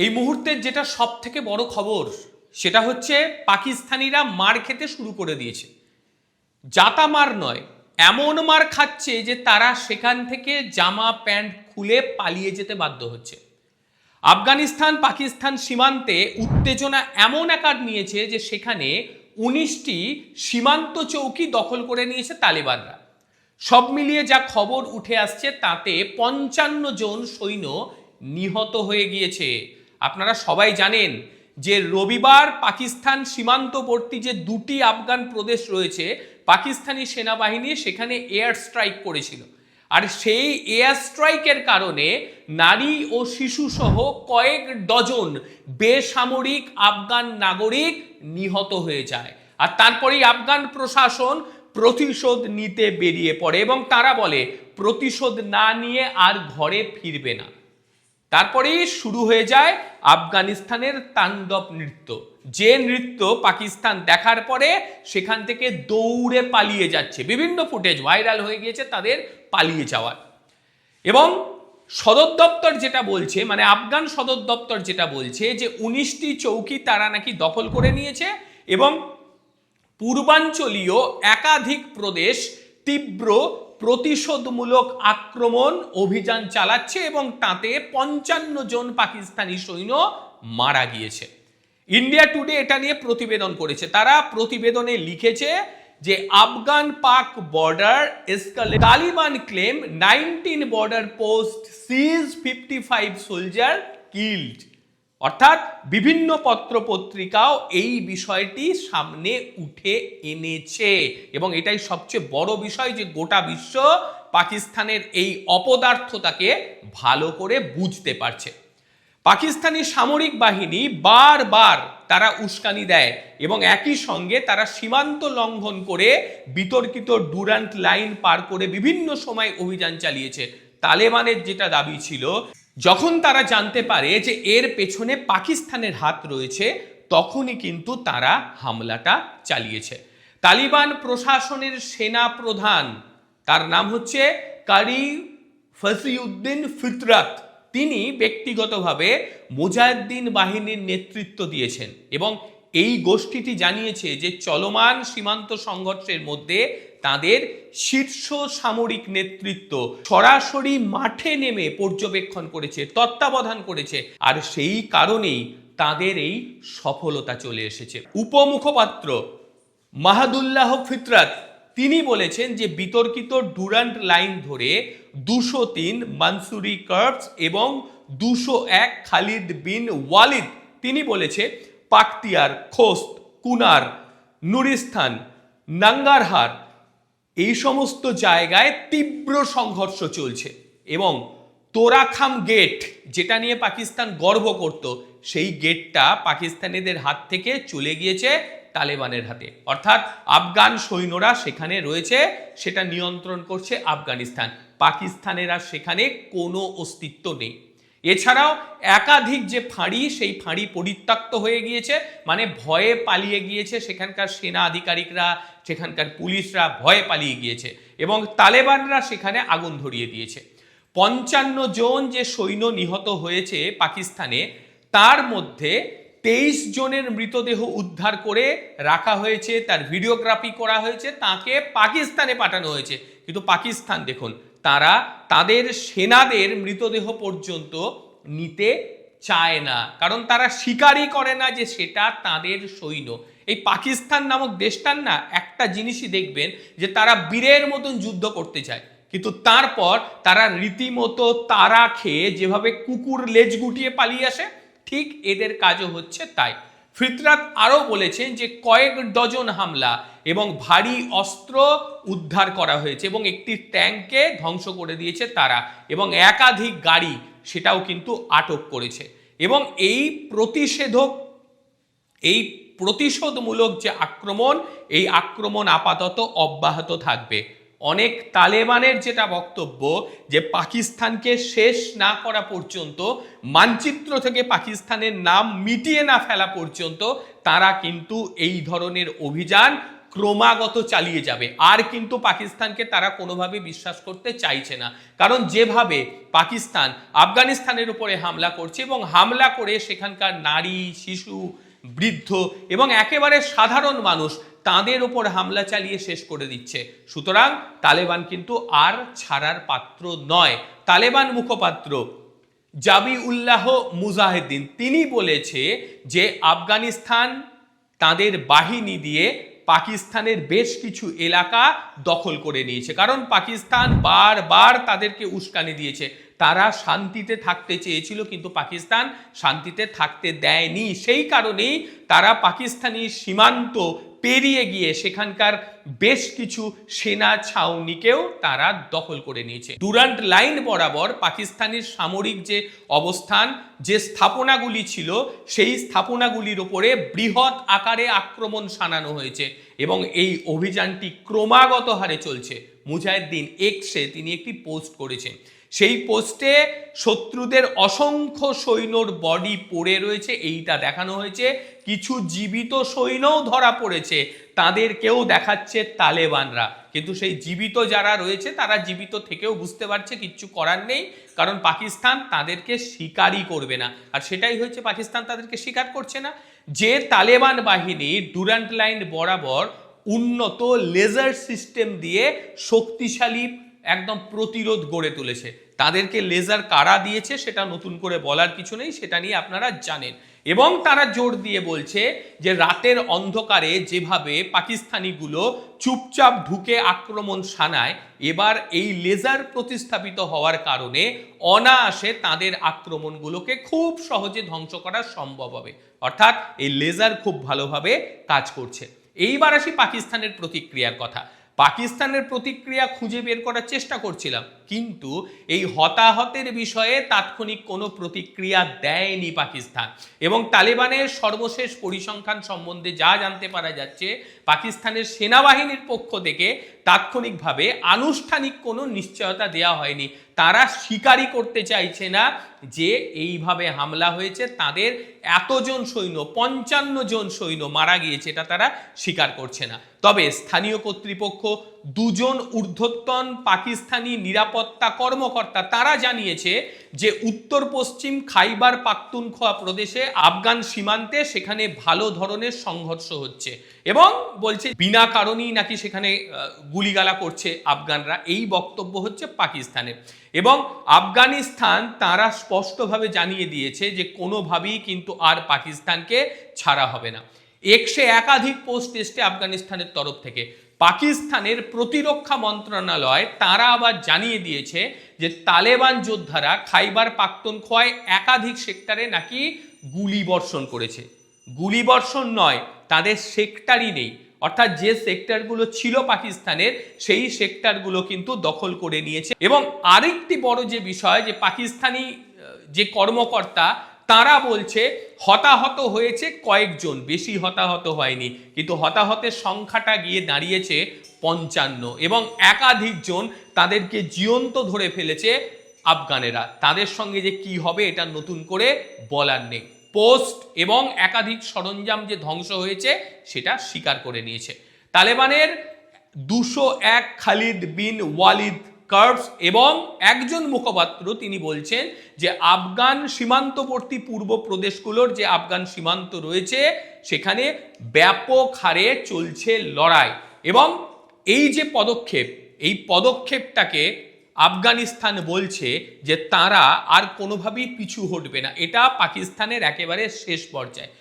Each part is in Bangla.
এই মুহূর্তের যেটা সব থেকে বড় খবর সেটা হচ্ছে পাকিস্তানিরা মার খেতে শুরু করে দিয়েছে। জাতা মার নয়, এমন মার খাচ্ছে যে তারা সেখান থেকে জামা প্যান্ট খুলে পালিয়ে যেতে বাধ্য হচ্ছে। আফগানিস্তান পাকিস্তান সীমান্তে উত্তেজনা এমন আকার নিয়েছে যে সেখানে 19টি সীমান্ত চৌকি দখল করে নিয়েছে তালেবানরা। সব মিলিয়ে যা খবর উঠে আসছে তাতে 55 জন সৈন্য নিহত হয়ে গিয়েছে। আপনারা সবাই জানেন যে রবিবার পাকিস্তান সীমান্তবর্তী যে দুটি আফগান প্রদেশ রয়েছে, পাকিস্তানি সেনাবাহিনী সেখানে এয়ার স্ট্রাইক করেছিল। আর সেই এয়ার স্ট্রাইকের কারণে নারী ও শিশু সহ কয়েক ডজন বেসামরিক আফগান নাগরিক নিহত হয়ে যায়। আর তারপরেই আফগান প্রশাসন প্রতিশোধ নিতে বেরিয়ে পড়ে এবং তারা বলে প্রতিশোধ না নিয়ে আর ঘরে ফিরবে না। তারপরেই শুরু হয়ে যায় আফগানিস্তানের তাণ্ডব নৃত্য, যে নৃত্য পাকিস্তান দেখার পরে সেখান থেকে দৌড়ে পালিয়ে যাচ্ছে। বিভিন্ন ফুটেজ ভাইরাল হয়ে গিয়েছে তাদের পালিয়ে যাওয়ার। এবং সদর দপ্তর যেটা বলছে, মানে আফগান সদর দপ্তর যেটা বলছে যে 19টি চৌকি তারা নাকি দখল করে নিয়েছে এবং পূর্বাঞ্চলীয় একাধিক প্রদেশ তীব্র প্রতিশোধমূলক আক্রমণ অভিযান চালাচ্ছে এবং তাতে 55 জন পাকিস্তানি সৈন্য মারা গিয়েছে। ইন্ডিয়া টুডে এটা নিয়ে প্রতিবেদন করেছে। তারা প্রতিবেদনে লিখেছে যে Afghan Pak border escalate, Taliban claim 19 border post seize, 55 soldier killed. অর্থাৎ বিভিন্ন পত্রপত্রিকাও এই বিষয়টি সামনে উঠে এনেছে এবং এটাই সবচেয়ে বড় বিষয় যে গোটা বিশ্ব পাকিস্তানের এই অপদার্থতাকে ভালো করে বুঝতে পারছে। পাকিস্তানি সামরিক বাহিনী বারবার তারা উস্কানি দেয় এবং একই সঙ্গে তারা সীমান্ত লঙ্ঘন করে বিতর্কিত ডুরান্ট লাইন পার করে বিভিন্ন সময় অভিযান চালিয়েছে। তালেবানের যেটা দাবি ছিল, যখন তারা জানতে পারে যে এর পেছনে পাকিস্তানের হাত রয়েছে তখনই কিন্তু তারা হামলাটা চালিয়েছে। তালিবান প্রশাসনের সেনা প্রধান, তার নাম হচ্ছে কারি ফসিউদ্দিন ফিতরাত, তিনি ব্যক্তিগতভাবে মুজাহিদ্দিন বাহিনীর নেতৃত্ব দিয়েছেন এবং এই গোষ্ঠীটি জানিয়েছে যে চলমান সীমান্ত সংঘর্ষের মধ্যে তাদের শীর্ষ সামরিক নেতৃত্ব সরাসরি মাঠে নেমে পর্যবেক্ষণ করেছে, তত্ত্বাবধান করেছে, আর সেই কারণেই তাদের এই সফলতা চলে এসেছে। উপমুখপাত্র মাহাদুল্লাহ ফিতরাত তিনি বলেছেন যে বিতর্কিত ডুরান্ট লাইন ধরে 203 মানসুরি কর্পস এবং 201 খালিদ বিন ওয়ালিদ, তিনি বলেছে পাকতিয়ার, খোস্ত, কুনার, নুরিস্তান, নাঙ্গারহার এই সমস্ত জায়গায় তীব্র সংঘর্ষ চলছে এবং তোরাখাম গেট, যেটা নিয়ে পাকিস্তান গর্ব করত, সেই গেটটা পাকিস্তানিদের হাত থেকে চলে গিয়েছে তালেবানের হাতে। অর্থাৎ আফগান সৈন্যরা সেখানে রয়েছে, সেটা নিয়ন্ত্রণ করছে আফগানিস্তান। পাকিস্তানের আর সেখানে কোনো অস্তিত্ব নেই। এছাড়াও একাধিক যে ফাঁড়ি, সেই ফাঁড়ি পরিত্যক্ত হয়ে গিয়েছে, মানে ভয়ে পালিয়ে গিয়েছে সেখানকার সেনা আধিকারিকরা, সেখানকার পুলিশরা ভয়ে পালিয়ে গিয়েছে এবং তালেবানরা সেখানে আগুন ধরিয়ে দিয়েছে। 55 জন যে সৈন্য নিহত হয়েছে পাকিস্তানে, তার মধ্যে 23 জনের মৃতদেহ উদ্ধার করে রাখা হয়েছে, তার ভিডিওগ্রাফি করা হয়েছে, তাকে পাকিস্তানে পাঠানো হয়েছে। কিন্তু পাকিস্তান দেখুন, তারা তাদের সেনাদের মৃতদেহ পর্যন্ত নিতে চায় না, কারণ তারা স্বীকারই করে না যে সেটা তাদের সৈন্য। এই পাকিস্তান নামক দেশটার না একটা জিনিসই দেখবেন যে তারা বীরের মতন যুদ্ধ করতে চায়, কিন্তু তারপর তারা রীতিমতো তারা খেয়ে যেভাবে কুকুর লেজ গুটিয়ে পালিয়ে আসে, ঠিক এদের কাজও হচ্ছে তাই। ফিতরাত আরও বলেছেন যে কয়েক ডজন হামলা এবং ভারী অস্ত্র উদ্ধার করা হয়েছে এবং একটি ট্যাঙ্ককে ধ্বংস করে দিয়েছে তারা এবং একাধিক গাড়ি সেটাও কিন্তু আটক করেছে। এবং এই প্রতিশোধমূলক যে আক্রমণ, এই আক্রমণ আপাতত অব্যাহত থাকবে। অনেক তালেবানের যেটা বক্তব্য যে পাকিস্তানকে শেষ না করা পর্যন্ত, মানচিত্র থেকে পাকিস্তানের নাম মিটিয়ে না ফেলা পর্যন্ত তারা কিন্তু এই ধরনের অভিযান ক্রমাগত চালিয়ে যাবে। আর কিন্তু পাকিস্তানকে তারা কোনোভাবে বিশ্বাস করতে চাইছে না, কারণ যেভাবে পাকিস্তান আফগানিস্তানের উপরে হামলা করছে এবং হামলা করে সেখানকার নারী, শিশু, বৃদ্ধ এবং একেবারে সাধারণ মানুষ তাদের ওপর হামলা চালিয়ে শেষ করে দিচ্ছে। সুতরাং তালেবান কিন্তু আর ছাড়ার পাত্র নয়। তালেবান মুখপাত্র জাবিউল্লাহ মুজাহিদ্দিন তিনি বলেছে যে আফগানিস্তান তাদের বাহিনী দিয়ে পাকিস্তানের বেশ কিছু এলাকা দখল করে নিয়েছে, কারণ পাকিস্তান বারবার তাদেরকে উস্কানি দিয়েছে। তারা শান্তিতে থাকতে চেয়েছিল কিন্তু পাকিস্তান শান্তিতে থাকতে দেয়নি। সেই কারণেই তারা পাকিস্তানি সীমান্ত পেরিয়ে গিয়ে সেখানকার বেশ কিছু সেনা ছাউনিকেও তারা দখল করে নিয়েছে। ডুরান্ট লাইন বরাবর পাকিস্তানের সামরিক যে অবস্থান, যে স্থাপনাগুলি ছিল, সেই স্থাপনাগুলির উপরে বৃহৎ আকারে আক্রমণ শানানো হয়েছে এবং এই অভিযানটি ক্রমাগত হারে চলছে। মুজাহিদ্দিন এক্সে তিনি একটি পোস্ট করেছেন, সেই পোস্টে শত্রুদের অসংখ্য সৈন্যর বডি পড়ে রয়েছে এইটা দেখানো হয়েছে। কিছু জীবিত সৈন্যও ধরা পড়েছে, তাদেরকেও দেখাচ্ছে তালেবানরা। কিন্তু সেই জীবিত যারা রয়েছে তারা জীবিত থেকেও বুঝতে পারছে কিচ্ছু করার নেই, কারণ পাকিস্তান তাদেরকে স্বীকারই করবে না। আর সেটাই হয়েছে, পাকিস্তান তাদেরকে স্বীকার করছে না। যে তালেবান বাহিনী ডুরান্ট লাইন বরাবর উন্নত লেজার সিস্টেম দিয়ে শক্তিশালী একদম প্রতিরোধ গড়ে তুলেছে, তাদেরকে লেজার কারা দিয়েছে সেটা নতুন করে বলার কিছু নেই, সেটা নিয়ে আপনারা জানেন। এবং তারা জোর দিয়ে বলছে যে রাতের অন্ধকারে যেভাবে পাকিস্তানিগুলো চুপচাপ ঢুকে আক্রমণ শানায়, এবার এই লেজার প্রতিস্থাপিত হওয়ার কারণে অনায়াসে তাদের আক্রমণগুলোকে খুব সহজে ধ্বংস করা সম্ভব হবে। অর্থাৎ এই লেজার খুব ভালোভাবে কাজ করছে। এইবার আসি পাকিস্তানের প্রতিক্রিয়ার কথা। পাকিস্তানের প্রতিক্রিয়া খুঁজে বের করার চেষ্টা করছিলাম, কিন্তু এই হতাহতের বিষয়ে তাৎক্ষণিক কোনো প্রতিক্রিয়া দেয়নি পাকিস্তান। এবং তালেবানের সর্বশেষ পরিসংখ্যান সম্বন্ধে যা জানতে পারা যাচ্ছে, পাকিস্তানের সেনাবাহিনীর পক্ষ থেকে তাৎক্ষণিকভাবে আনুষ্ঠানিক কোনো নিশ্চয়তা দেওয়া হয়নি। তারা স্বীকারই করতে চাইছে না যে এইভাবে হামলা হয়েছে, তাদের এতজন সৈন্য 55 জন সৈন্য মারা গিয়েছে, এটা তারা স্বীকার করছে না। তবে স্থানীয় কর্তৃপক্ষ, দুজন ঊর্ধ্বতন পাকিস্তানি নিরাপত্তা কর্মকর্তা তারা জানিয়েছে যে উত্তর পশ্চিম খাইবার পাখতুনখোয়া প্রদেশে আফগান সীমান্তে সেখানে ভালো ধরনের সংঘর্ষ হচ্ছে এবং বলছে বিনা কারণেই নাকি সেখানে গুলিগালা করছে আফগানরা, এই বক্তব্য হচ্ছে পাকিস্তানের। এবং আফগানিস্তান তারা স্পষ্টভাবে জানিয়ে দিয়েছে যে কোনোভাবেই কিন্তু আর পাকিস্তানকে ছাড়া হবে না। এক্সে একাধিক পোস্ট এসছে আফগানিস্তানের তরফ থেকে। পাকিস্তানের প্রতিরক্ষা মন্ত্রণালয় তারা আবার জানিয়ে দিয়েছে যে তালেবান যোদ্ধারা খাইবার পাখতুনখোয়ায় একাধিক সেক্টরে নাকি গুলি বর্ষণ করেছে। গুলি বর্ষণ নয়, তাদের সেক্টরই নেই, অর্থাৎ যে সেক্টরগুলো ছিল পাকিস্তানের সেই সেক্টরগুলো কিন্তু দখল করে নিয়েছে। এবং আরেকটি বড় যে বিষয়, যে পাকিস্তানি যে কর্মকর্তা তারা বলছে হতাহত হয়েছে কয়েকজন, বেশি হতাহত হয়নি, কিন্তু হতাহতের সংখ্যাটা গিয়ে দাঁড়িয়েছে 55 এবং একাধিক জন তাদেরকে জীবন্ত ধরে ফেলেছে আফগানেরা। তাদের সঙ্গে যে কি হবে এটা নতুন করে বলার নেই। পোস্ট এবং একাধিক সরঞ্জাম যে ধ্বংস হয়েছে সেটা স্বীকার করে নিয়েছে। তালেবানের 201 খালিদ বিন ওয়ালিদ কার্ভস এবং একজন মুখপাত্র তিনি বলছেন যে আফগান সীমান্তবর্তী পূর্ব প্রদেশগুলোর যে আফগান সীমান্ত রয়েছে সেখানে ব্যাপক হারে চলছে লড়াই এবং এই যে পদক্ষেপ, এই পদক্ষেপটাকে আফগানিস্তান বলছে যে তারা আর কোনোভাবেই পিছু হটবে না, এটা পাকিস্তানের একেবারে শেষ পর্যায়ে।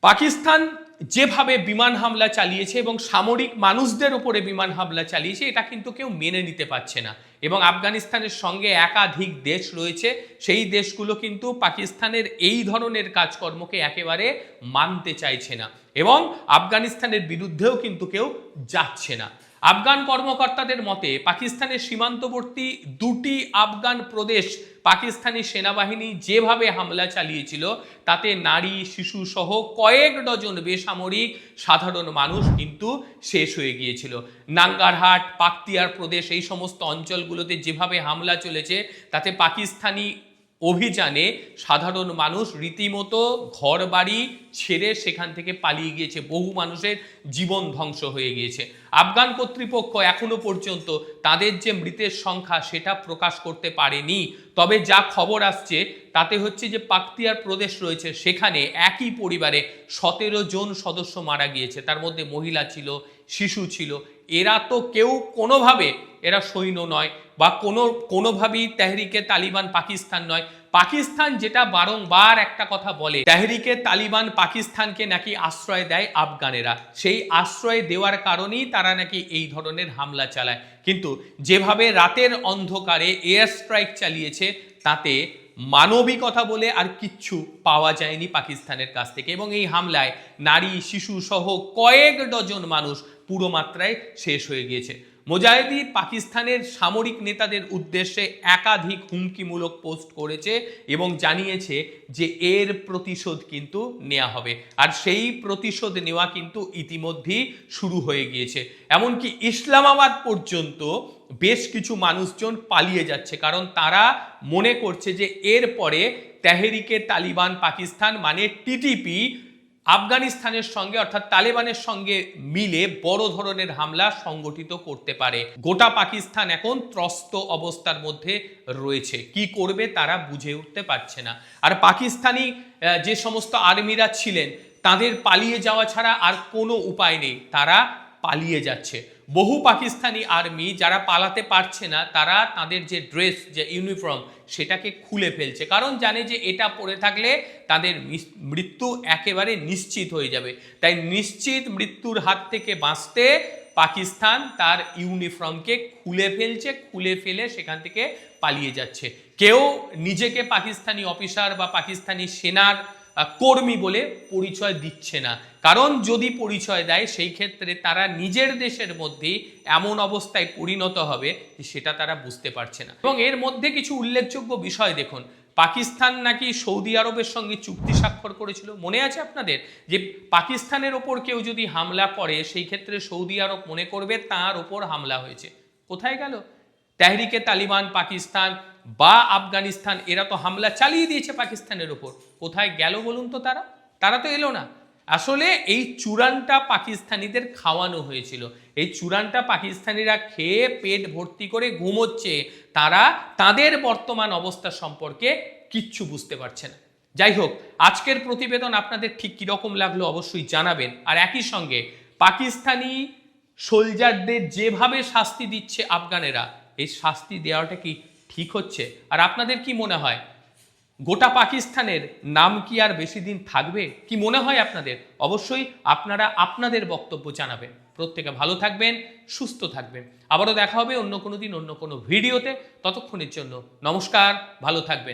পাকিস্তান যেভাবে বিমান হামলা চালিয়েছে এবং সামরিক মানুষদের উপরে বিমান হামলা চালিয়েছে এটা কিন্তু কেউ মেনে নিতে পারছে না। এবং আফগানিস্তানের সঙ্গে একাধিক দেশ রয়েছে, সেই দেশগুলো কিন্তু পাকিস্তানের এই ধরনের কাজকর্মকে একেবারে মানতে চাইছে না এবং আফগানিস্তানের বিরুদ্ধেও কিন্তু কেউ যাচ্ছে না। আফগান কর্মকর্তাদের মতে পাকিস্তানের সীমান্তবর্তী দুটি আফগান প্রদেশ পাকিস্তানি সেনাবাহিনী যেভাবে হামলা চালিয়েছিল তাতে নারী, শিশু সহ কয়েক ডজন বেসামরিক সাধারণ মানুষ কিন্তু শেষ হয়ে গিয়েছিল। নাঙ্গারহাট, পাকতিয়ার প্রদেশ এই সমস্ত অঞ্চলগুলোতে যেভাবে হামলা চলেছে তাতে পাকিস্তানি অভিযানে সাধারণ মানুষ রীতিমতো ঘর বাড়ি ছেড়ে সেখান থেকে পালিয়ে গিয়েছে, বহু মানুষের জীবন ধ্বংস হয়ে গিয়েছে। আফগান কর্তৃপক্ষ এখনো পর্যন্ত তাদের যে মৃতের সংখ্যা সেটা প্রকাশ করতে পারেনি। তবে যা খবর আসছে তাতে হচ্ছে যে পাখতিয়ার প্রদেশ রয়েছে, সেখানে একই পরিবারে 17 জন সদস্য মারা গিয়েছে, তার মধ্যে মহিলা ছিল, শিশু ছিল। এরা তো কেউ কোনোভাবে এরা সৈন্য নয় বা কোনোভাবেই তেহরিকে তালিবান পাকিস্তান নয়। পাকিস্তান যেটা বারংবার একটা কথা বলে, তেহরিকে তালিবান পাকিস্তানকে নাকি আশ্রয় দেয় আফগানেরা, সেই আশ্রয় দেওয়ার কারণেই তারা নাকি এই ধরনের হামলা চালায়। কিন্তু যেভাবে রাতের অন্ধকারে এয়ার স্ট্রাইক চালিয়েছে তাতে মানবিকতা বলে আর কিচ্ছু পাওয়া যায়নি পাকিস্তানের কাছ থেকে, এবং এই হামলায় নারী শিশু সহ কয়েক ডজন মানুষ পুরো মাত্রায় শেষ হয়ে গিয়েছে। মুজাহিদিন পাকিস্তানের সামরিক নেতাদের উদ্দেশ্যে একাধিক হুমকিমূলক পোস্ট করেছে এবং জানিয়েছে যে এর প্রতিশোধ কিন্তু নেওয়া হবে, আর সেই প্রতিশোধ নেওয়া কিন্তু ইতিমধ্যেই শুরু হয়ে গিয়েছে। এমনকি ইসলামাবাদ পর্যন্ত বেশ কিছু মানুষজন পালিয়ে যাচ্ছে, কারণ তারা মনে করছে যে এরপরে তেহরিকে তালিবান পাকিস্তান মানে টিটিপি আফগানিস্তানের সঙ্গে অর্থাৎ তালেবানের সঙ্গে মিলে বড় ধরনের হামলা সংগঠিত করতে পারে। গোটা পাকিস্তান এখন ত্রস্ত অবস্থার মধ্যে রয়েছে, কি করবে তারা বুঝে উঠতে পারছে না। আর পাকিস্তানি যে সমস্ত আর্মিরা ছিলেন তাদের পালিয়ে যাওয়া ছাড়া আর কোনো উপায় নেই, তারা পালিয়ে যাচ্ছে। বহু পাকিস্তানি আর্মি যারা পালাতে পারছে না তারা তাদের যে ড্রেস, যে ইউনিফর্ম, সেটাকে খুলে ফেলছে, কারণ জানে যে এটা পরে থাকলে তাদের মৃত্যু একেবারে নিশ্চিত হয়ে যাবে। তাই নিশ্চিত মৃত্যুর হাত থেকে বাঁচতে পাকিস্তান তার ইউনিফর্মকে খুলে ফেলছে, খুলে ফেলে সেখান থেকে পালিয়ে যাচ্ছে। কেউ নিজেকে পাকিস্তানি অফিসার বা পাকিস্তানি সেনার কর্মী বলে পরিচয় দিচ্ছে না, কারণ যদি পরিচয় দেয় সেই ক্ষেত্রে তারা নিজের দেশের মধ্যেই এমন অবস্থায় পরিণত হবে যে সেটা তারা বুঝতে পারছে না। এবং এর মধ্যে কিছু উল্লেখযোগ্য বিষয় দেখুন, পাকিস্তান নাকি সৌদি আরবের সঙ্গে চুক্তি স্বাক্ষর করেছিল, মনে আছে আপনাদের? যে পাকিস্তানের ওপর কেউ যদি হামলা করে সেই ক্ষেত্রে সৌদি আরব মনে করবে তার ওপর হামলা হয়েছে। কোথায় গেল? তেহরিকে তালিবান পাকিস্তান বা আফগানিস্তান এরা তো হামলা চালিয়ে দিয়েছে পাকিস্তানের ওপর, কোথায় গেল বলুন তো? তারা তো এলো না। আসলে এই চূড়ানটা পাকিস্তানিদের খাওয়ানো হয়েছিল, এই চূড়ানটা পাকিস্তানিরা খেয়ে পেট ভর্তি করে ঘুমোচ্ছে, তারা তাদের বর্তমান অবস্থা সম্পর্কে কিচ্ছু বুঝতে পারছে না। যাই হোক, আজকের প্রতিবেদন আপনাদের ঠিক কিরকম লাগলো অবশ্যই জানাবেন। আর একই সঙ্গে পাকিস্তানি সোলজারদের যেভাবে শাস্তি দিচ্ছে আফগানেরা, এই শাস্তি দেওয়াটা কি ঠিক হচ্ছে? আর আপনাদের কি মনে হয়, গোটা পাকিস্তানের নাম কি আর বেশি দিন থাকবে? কি মনে হয় আপনাদের? অবশ্যই আপনারা আপনাদের বক্তব্য জানাবেন। প্রত্যেকে ভালো থাকবেন, সুস্থ থাকবেন। আবারও দেখা হবে অন্য কোনো দিন অন্য কোনো ভিডিওতে। ততক্ষণের জন্য নমস্কার, ভালো থাকবেন।